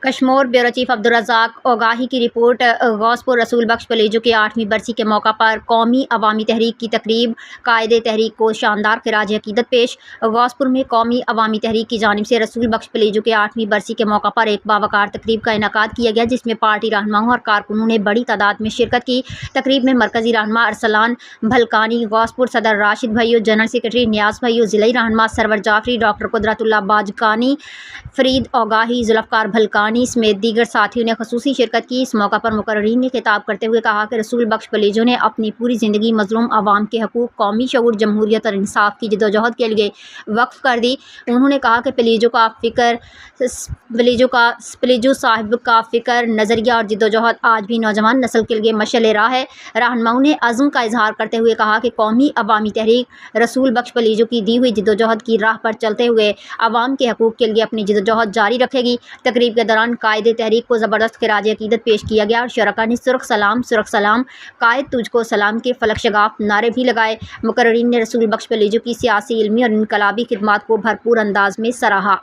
Kashmore bureau chief Abdul Razzaq اوگاہی کی report. غوث پور رسول بخش پلیجو کے 8ویں برسی کے موقع پر قومی عوامی تحریک کی تقریب، قائد تحریک کو شاندار خراج عقیدت پیش۔ غوث پور میں قومی عوامی تحریک کی جانب سے رسول بخش پلیجو کے 8ویں برسی کے موقع پر ایک باوقار تقریب کا انعقاد کیا گیا، جس میں پارٹی رہنماؤں اور کارکنوں نے بڑی تعداد میں شرکت کی۔ تقریب میں مرکزی رہنما ارسلان بھلکانی، غوث پور صدر راشد بھائیو، جنرل سیکرٹری نیاز بھائیو، ضلعی رہنما سرور جعفری، ڈاکٹر قدرت اللہ باجکانی، فرید اوگاہی، ذوالفقار بھلکانی سمیت دیگر ساتھیوں نے خصوصی شرکت کی۔ اس موقع پر مقررین نے خطاب کرتے ہوئے کہا کہ رسول بخش پلیجو نے اپنی پوری زندگی مظلوم عوام کے حقوق، قومی شعور، جمہوریت اور انصاف کی جدوجہد کے لیے وقف کر دی۔ انہوں نے کہا کہ پلیجو صاحب کا فکر، نظریہ اور جدوجہد آج بھی نوجوان نسل کے لیے مشعل راہ ہے۔ رہنماؤں نے عزم کا اظہار کرتے ہوئے کہا کہ قومی عوامی تحریک رسول بخش پلیجو کی دی ہوئی جدوجہد کی راہ پر چلتے ہوئے عوام کے حقوق کے لیے اپنی جدوجہد جاری رکھے گی۔ تقریب کے دوران قائد تحریک کو زبردست خراج عقیدت پیش کیا گیا اور شرکاء نے سرخ سلام، قائد تجھ کو سلام کے فلک شگاف نعرے بھی لگائے۔ مقررین نے رسول بخش پلیجو کی سیاسی، علمی اور انقلابی خدمات کو بھرپور انداز میں سراہا۔